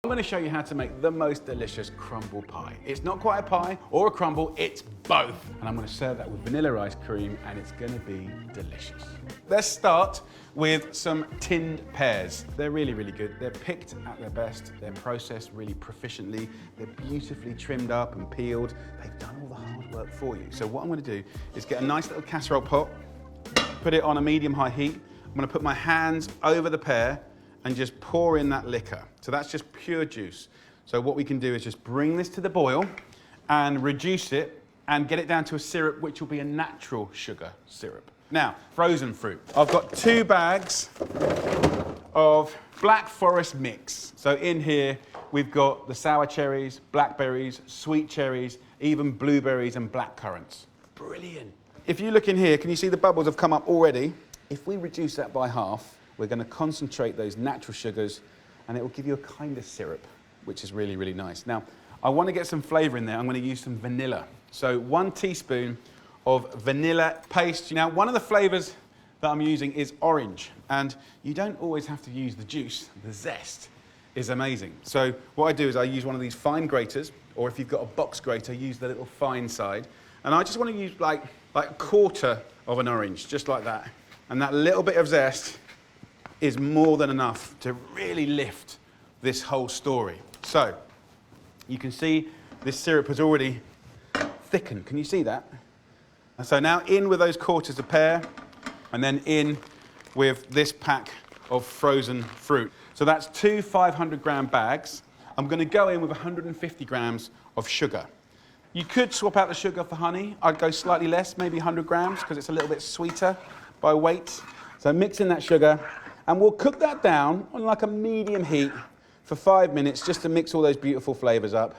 I'm going to show you how to make the most delicious crumble pie. It's not quite a pie or a crumble, it's both. And I'm going to serve that with vanilla ice cream and it's going to be delicious. Let's start with some tinned pears. They're really, really good. They're picked at their best. They're processed really proficiently. They're beautifully trimmed up and peeled. They've done all the hard work for you. So what I'm going to do is get a nice little casserole pot, put it on a medium-high heat. I'm going to put my hands over the pear and just pour in that liquor. So that's just pure juice. So what we can do is just bring this to the boil and reduce it and get it down to a syrup which will be a natural sugar syrup. Now, frozen fruit. I've got 2 bags of Black Forest mix. So in here, we've got the sour cherries, blackberries, sweet cherries, even blueberries and black currants. Brilliant. If you look in here, can you see the bubbles have come up already? If we reduce that by half, we're going to concentrate those natural sugars and it will give you a kind of syrup, which is really, really nice. Now, I want to get some flavour in there. I'm going to use some vanilla. So 1 teaspoon of vanilla paste. Now, one of the flavours that I'm using is orange, and you don't always have to use the juice. The zest is amazing. So what I do is I use one of these fine graters, or if you've got a box grater, use the little fine side. And I just want to use like a quarter of an orange, just like that. And that little bit of zest is more than enough to really lift this whole story. So you can see this syrup has already thickened. Can you see that? And so now in with those quarters of pear and then in with this pack of frozen fruit. So that's 2 500-gram bags. I'm going to go in with 150 grams of sugar. You could swap out the sugar for honey. I'd go slightly less, maybe 100 grams, because it's a little bit sweeter by weight. So mix in that sugar. And we'll cook that down on like a medium heat for 5 minutes just to mix all those beautiful flavours up.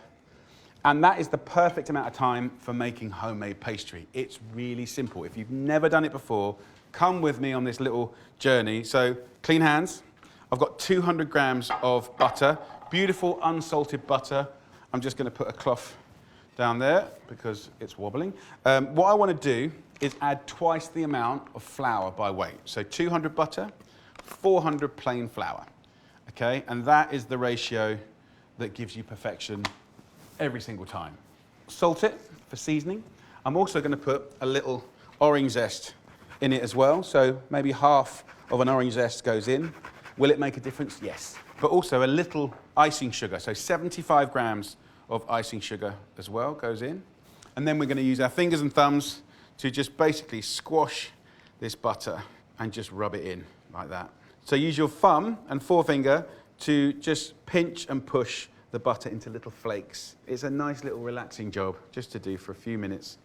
And that is the perfect amount of time for making homemade pastry. It's really simple. If you've never done it before, come with me on this little journey. So clean hands. I've got 200 grams of butter, beautiful unsalted butter. I'm just going to put a cloth down there because it's wobbling. What I want to do is add twice the amount of flour by weight. So 200 butter, 400 plain flour, okay? And that is the ratio that gives you perfection every single time. Salt it for seasoning. I'm also going to put a little orange zest in it as well, so maybe half of an orange zest goes in. Will it make a difference? Yes. But also a little icing sugar, so 75 grams of icing sugar as well goes in. And then we're going to use our fingers and thumbs to just basically squash this butter and just rub it in like that. So use your thumb and forefinger to just pinch and push the butter into little flakes. It's a nice little relaxing job just to do for a few minutes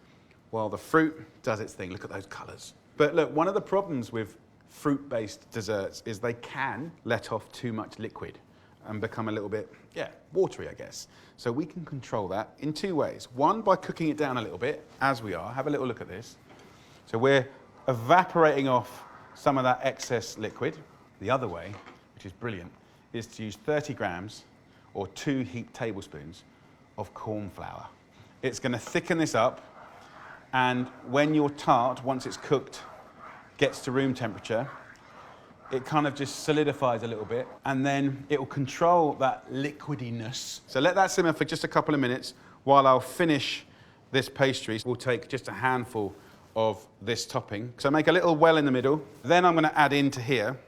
while the fruit does its thing. Look at those colours. But look, one of the problems with fruit-based desserts is they can let off too much liquid and become a little bit, watery, I guess. So we can control that in 2 ways. One, by cooking it down a little bit, as we are. Have a little look at this. So we're evaporating off some of that excess liquid. The other way, which is brilliant, is to use 30 grams or 2 heaped tablespoons of corn flour. It's going to thicken this up, and when your tart, once it's cooked, gets to room temperature, it kind of just solidifies a little bit, and then it will control that liquidiness. So let that simmer for just a couple of minutes while I'll finish this pastry. We'll take just a handful of this topping. So make a little well in the middle. Then I'm going to add into here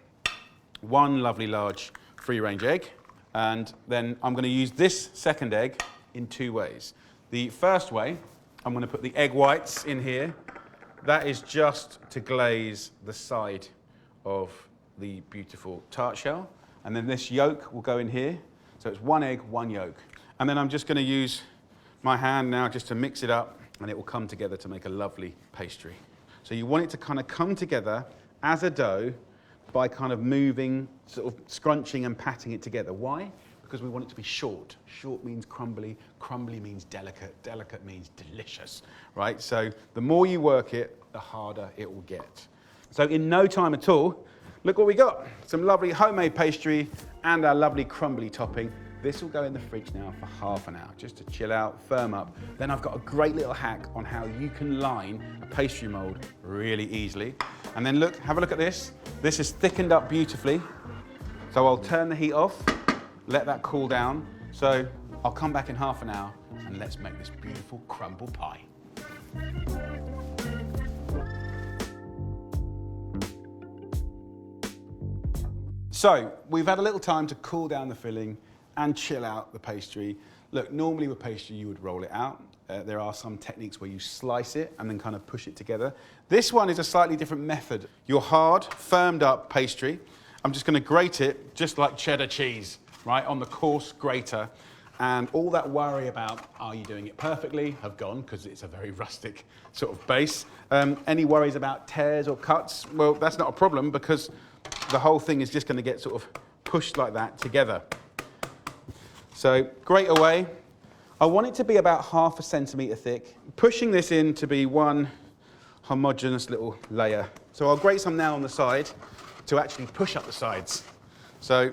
1 lovely large free-range egg, and then I'm going to use this second egg in 2 ways. The first way, I'm going to put the egg whites in here. That is just to glaze the side of the beautiful tart shell, and then this yolk will go in here. So it's 1 egg, 1 yolk. And then I'm just going to use my hand now just to mix it up, and it will come together to make a lovely pastry. So you want it to kind of come together as a dough by kind of moving, sort of scrunching and patting it together. Why? Because we want it to be short. Short means crumbly, crumbly means delicate, delicate means delicious, right? So the more you work it, the harder it will get. So in no time at all, look what we got. Some lovely homemade pastry and our lovely crumbly topping. This will go in the fridge now for half an hour, just to chill out, firm up. Then I've got a great little hack on how you can line a pastry mold really easily. And then look, have a look at this. This is thickened up beautifully. So I'll turn the heat off let that cool down. So I'll come back in half an hour and let's make this beautiful crumble pie. So we've had a little time to cool down the filling and chill out the pastry. Look, normally with pastry you would roll it out. There are some techniques where you slice it and then kind of push it together. This one is a slightly different method. Your hard, firmed up pastry, I'm just gonna grate it just like cheddar cheese, right, on the coarse grater. And all that worry about, are you doing it perfectly, have gone, because it's a very rustic sort of base. Any worries about tears or cuts? Well, that's not a problem because the whole thing is just gonna get sort of pushed like that together. So grate away. I want it to be about 1/2 centimetre thick, pushing this in to be one homogeneous little layer. So I'll grate some now on the side to actually push up the sides. So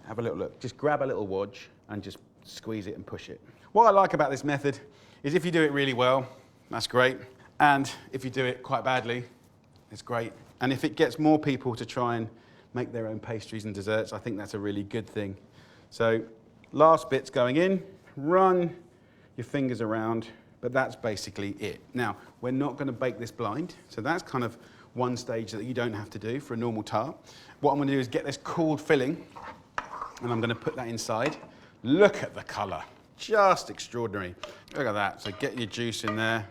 have a little look. Just grab a little wodge and just squeeze it and push it. What I like about this method is if you do it really well, that's great. And if you do it quite badly, it's great. And if it gets more people to try and make their own pastries and desserts, I think that's a really good thing. So last bit's going in. Run your fingers around, but that's basically it. Now, we're not going to bake this blind, so that's kind of one stage that you don't have to do for a normal tart. What I'm going to do is get this cooled filling, and I'm going to put that inside. Look at the colour, just extraordinary. Look at that, so get your juice in there.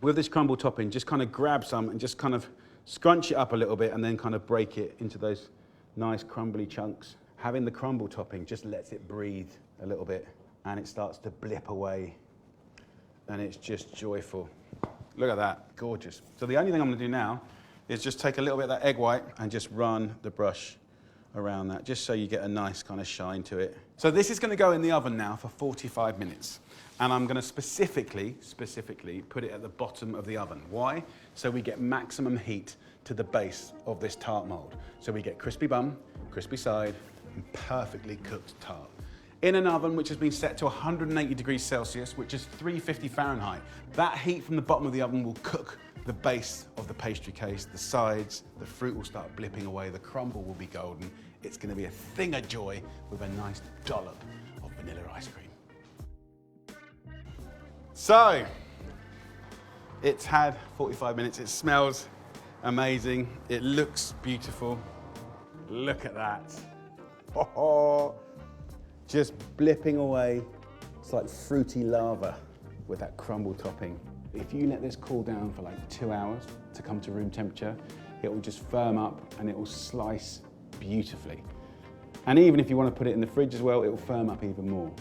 With this crumble topping, just kind of grab some and just kind of scrunch it up a little bit and then kind of break it into those nice crumbly chunks. Having the crumble topping just lets it breathe a little bit, and it starts to blip away, and it's just joyful. Look at that, gorgeous. So the only thing I'm gonna do now is just take a little bit of that egg white and just run the brush around that, just so you get a nice kind of shine to it. So this is gonna go in the oven now for 45 minutes, and I'm gonna specifically put it at the bottom of the oven. Why? So we get maximum heat to the base of this tart mold. So we get crispy bum, crispy side, and perfectly cooked tart. In an oven which has been set to 180 degrees Celsius, which is 350 Fahrenheit. That heat from the bottom of the oven will cook the base of the pastry case, the sides, the fruit will start blipping away, the crumble will be golden. It's gonna be a thing of joy with a nice dollop of vanilla ice cream. So, it's had 45 minutes, it smells amazing, it looks beautiful. Look at that. Oh. Just blipping away. It's like fruity lava with that crumble topping. If you let this cool down for like 2 hours to come to room temperature, it will just firm up and it will slice beautifully. And even if you want to put it in the fridge as well, it will firm up even more.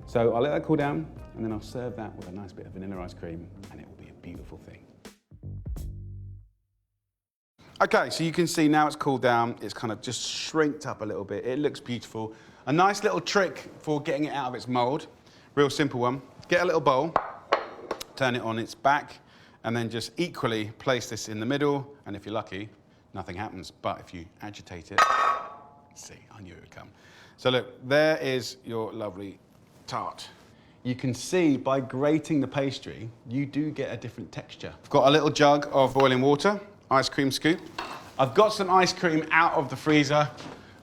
So I'll let that cool down and then I'll serve that with a nice bit of vanilla ice cream and it will be a beautiful thing. Okay, so you can see now it's cooled down, it's kind of just shrinked up a little bit. It looks beautiful. A nice little trick for getting it out of its mold, real simple one. Get a little bowl, turn it on its back, and then just equally place this in the middle, and if you're lucky, nothing happens. But if you agitate it, see, I knew it would come. So look, there is your lovely tart. You can see by grating the pastry, you do get a different texture. I've got a little jug of boiling water, ice cream scoop. I've got some ice cream out of the freezer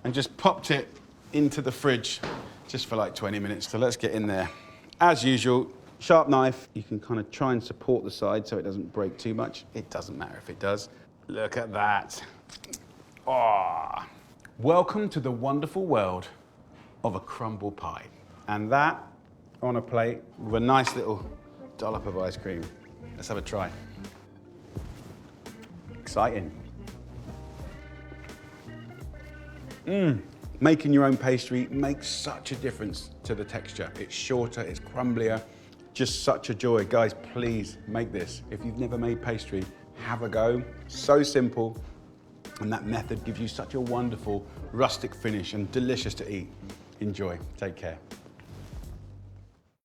and just popped it into the fridge just for like 20 minutes. So let's get in there. As usual, sharp knife. You can kind of try and support the side so it doesn't break too much. It doesn't matter if it does. Look at that. Oh. Welcome to the wonderful world of a crumble pie. And that on a plate with a nice little dollop of ice cream. Let's have a try. Exciting. Making your own pastry makes such a difference to the texture. It's shorter, it's crumblier, just such a joy. Guys, please make this. If you've never made pastry, have a go. So simple, and that method gives you such a wonderful rustic finish and delicious to eat. Enjoy, take care.